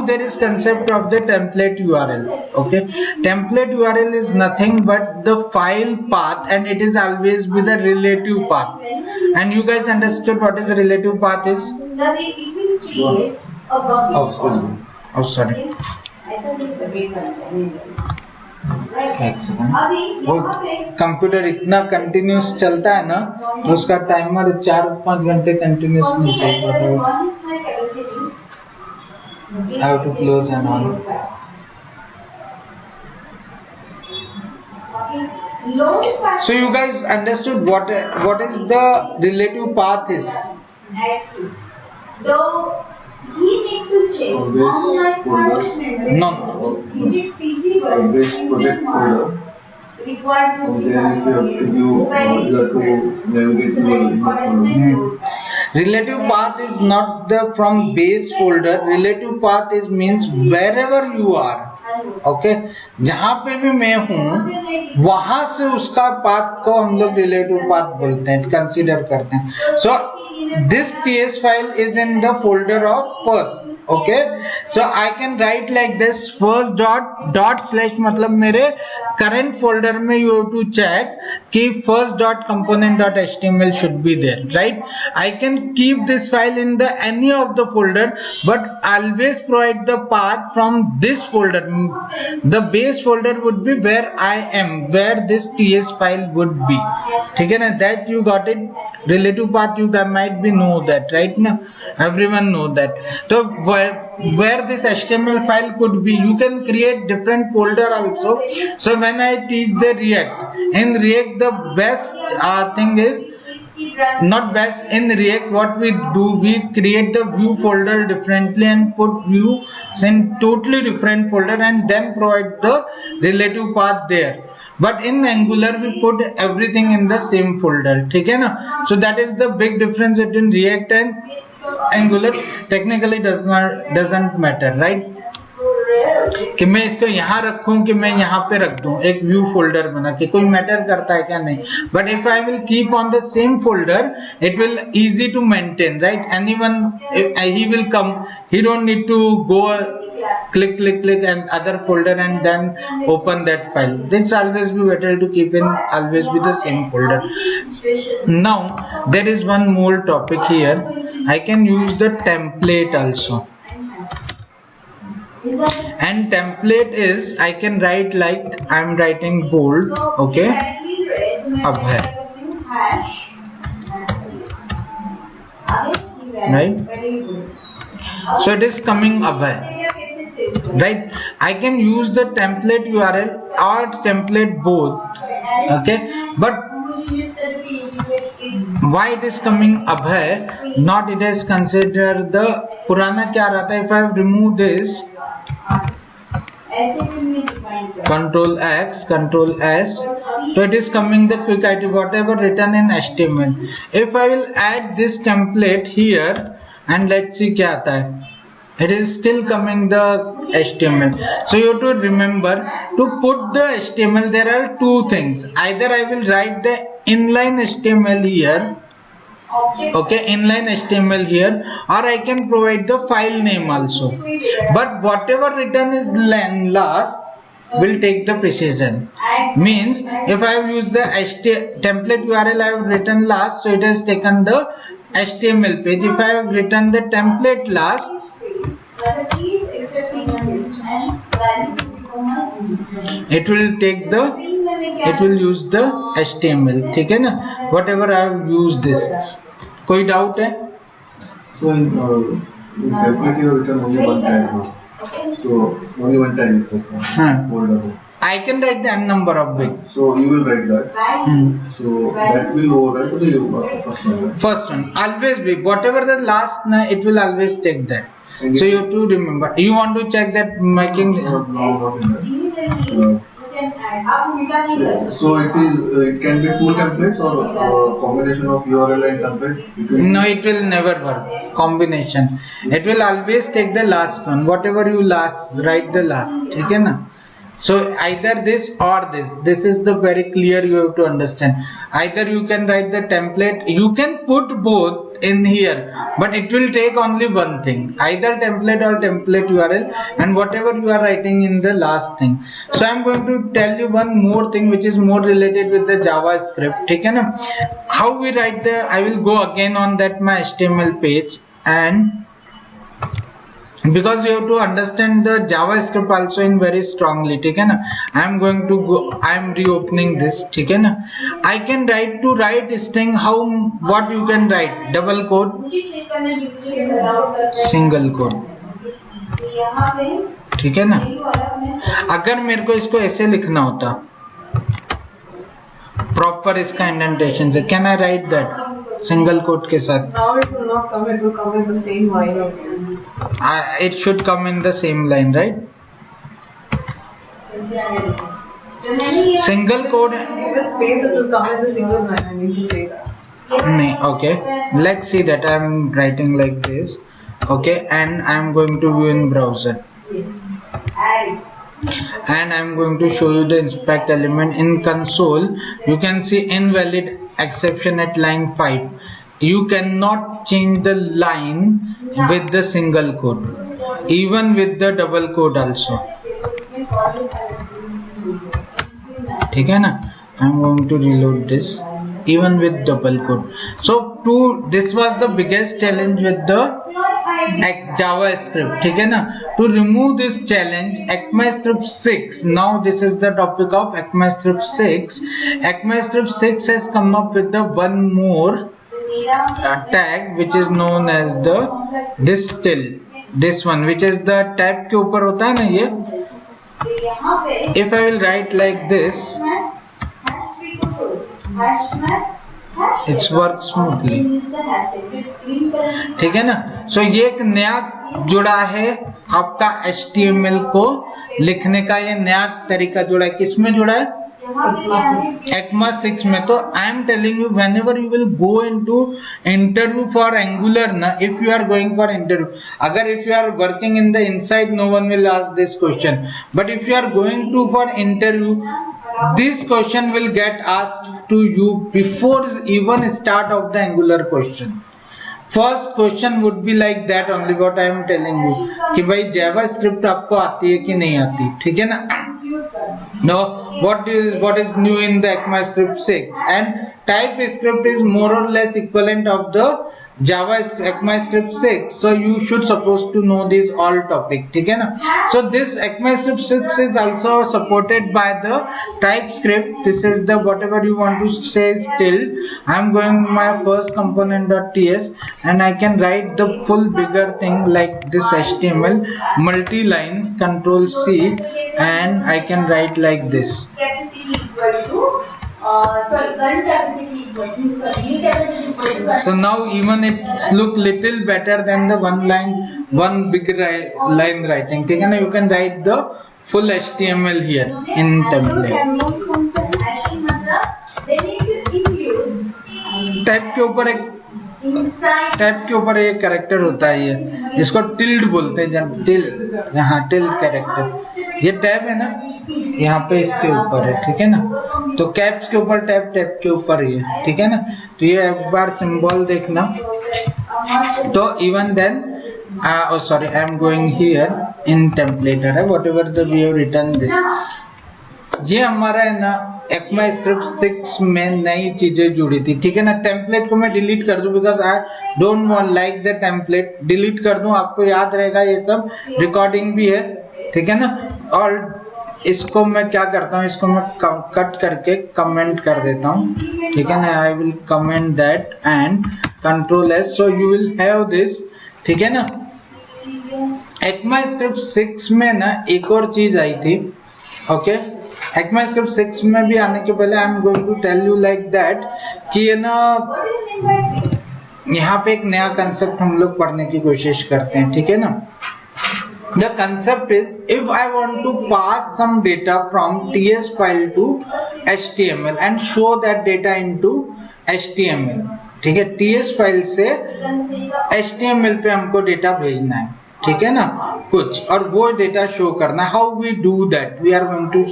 there is concept of the template URL. Okay, template URL is nothing but the file path, and it is always with a relative path. And you guys understood what is a relative path is? Oh sorry. वो computer इतना continuous चलता है ना, तो उसका timer 4-5 घंटे continuous नहीं चलता, तो how to close and all. So you guys understood what is the relative path is? We need to check online file memory. No. Is it feasible? This project folder. Required to you have to navigate to your folder. Relative path is not the from base folder. Relative path is means wherever you are. Okay, जहां पे भी मैं हूं वहां से उसका path को हम लोग रिलेटिव पाथ बोलते हैं, कंसीडर करते हैं. सो this ts file is in the folder of first. Okay, so I can write like this, first dot slash मतलब मेरे current folder में you have to check कि first dot component dot html should be there, right? I can keep this file in the any of the folder, but always provide the path from this folder. The base folder would be where I am, where this ts file would be. ठीक है ना? That you got it. Relative path you might be know that, right? Now everyone know that. So where this HTML file could be, you can create different folder also. So when I teach the React, in React the best thing is not best. In React what we do, we create the view folder differently and put views in totally different folder and then provide the relative path there. But in Angular we put everything in the same folder. ठीक है ना? So that is the big difference between React and Angular. Technically doesn't matter, right? कि मैं इसको यहाँ रखूं कि मैं यहाँ पे रख दूं, एक व्यू फोल्डर बना के, कोई मैटर करता है क्या? नहीं. But if I will keep on the same folder it will easy to maintain, right? Anyone he will come, he don't need to go click and other folder and then open that file. It's always be better to keep in always with the same folder. Now there is one more topic here. I can use the template also, and template is I can write like I am writing bold. Okay, abhay, right? So it is coming abhay, right? I can use the template URL or template both. Okay, but why it is coming abhay, not it is considered the purana क्या रहता है? If I have removed this, Control X, Control S, so it is coming the quick IT, whatever written in HTML. If I will add this template here and let's see क्या आता है, it is still coming the HTML. So you have to remember to put the HTML. There are two things. Either I will write the inline HTML here, okay, inline HTML here, or I can provide the file name also. But whatever written is last will take the precision. Means if I have used the template URL I have written last, so it has taken the HTML page. If I have written the template last, it will take the, it will use the HTML. ठीक है ना? Whatever I have used this. कोई doubt है? So in template you have written only one time. So only one time. Folder. I can write the n number of big. So you will write that. So that will override to the first one. First one always big. Whatever the last, it will always take that. So you have to remember. You want to check that making. So it can be two templates or combination of URL and template. No, it will never work. Combination. It will always take the last one. Whatever you last write the last. ठीक है ना? So either this or this. This is the very clear you have to understand. Either you can write the template, you can put both in here, but it will take only one thing, either template or template URL, and whatever you are writing in the last thing. So I am going to tell you one more thing which is more related with the JavaScript. ठीक है ना? How we write the, I will go again on that my HTML page, and because you have to understand the JavaScript also in very strongly. ठीक है ना? I am going to go, I am reopening this. ठीक है ना? I can write to write string. How, what you can write? Double quote, single quote. ठीक है ना? अगर मेरे को इसको ऐसे लिखना होता प्रॉपर इसका इंडेंटेशन से, can I right that single quote के साथ? Now it will not come, it will come in the same line of It should come in the same line, right? Single quote. Give a space, it will come in the single line. I need to say that. No, okay. Let's see that I am writing like this. Okay, and I am going to view in browser. And I am going to show you the inspect element in console. You can see invalid exception at line 5. You cannot change the line with the single quote, even with the double quote also. ठीक है ना? I am going to reload this, even with double quote. So this was the biggest challenge with the JavaScript. ठीक है ना? To remove this challenge, ECMAScript 6. Now this is the topic of ECMAScript 6. ECMAScript 6 has come up with the one more tag which is known as the this tilde. This one, which is the tab के ऊपर होता है ना ये. If I will write like this, it's work smoothly. ठीक है ना? So ये एक नया जुड़ा है आपका HTML को लिखने का, ये नया तरीका जुड़ा है. किसमें जुड़ा है? ECMA 6 में. तो I am telling you, whenever you will go into interview for Angular ना, if you are going for interview, अगर if you are working in the inside, no one will ask this question, but if you are going to for interview, this question will get asked to you before even start of the Angular question. First question would be like that only, what I am telling you कि भाई JavaScript आपको आती है कि नहीं आती. ठीक है ना? Now what is new in the ECMAScript 6, and TypeScript is more or less equivalent of the ECMAScript 6, so you should supposed to know this all topic. ठीक है ना? So this ECMAScript 6 is also supported by the TypeScript. This is the whatever you want to say still. I am going my first component.ts, and I can write the full bigger thing like this HTML multi-line, Control C, and I can write like this. So now even it look little better than the one big line writing. ठीक है ना? You can write the full HTML here in template. Tab के ऊपर एक character होता है ये, जिसको टिल्ड बोलते हैं. टिल्ड, यहाँ टिल्ड कैरेक्टर. ये टैब है ना, यहाँ पे इसके ऊपर है. ठीक है ना? तो कैप्स के ऊपर टैब, टैब के ऊपर ये. ठीक है ना? तो ये एक बार सिंबल देखना. तो even then sorry, I am going here in template है, whatever the we have written this. ये हमारा है ना ECMAScript 6 में नई चीजें जुड़ी थी. ठीक है ना? टेम्पलेट को मैं डिलीट कर दूं because I don't want like the template. Delete कर दूं, आपको याद रहेगा, ये सब रिकॉर्डिंग भी है. ठीक है ना? और इसको मैं क्या करता हूँ, इसको मैं कट करके कमेंट कर देता हूँ. ठीक है ना? I will comment that and Control S, so you will have this. ठीक है ना? ECMAScript 6 में ना एक और चीज आई थी. ओके, ECMAScript 6 में भी आने के पहले I am going to tell you like that कि ये ना यहाँ पे एक नया कंसेप्ट हम लोग पढ़ने की कोशिश करते हैं. ठीक है ना? The concept is, if I want to pass some data from TS file to HTML and show that data into HTML. ठीक है? TS फाइल से HTML पे हमको डेटा भेजना है. ठीक है ना? कुछ, और वो डेटा शो करना. How we do that, we are going to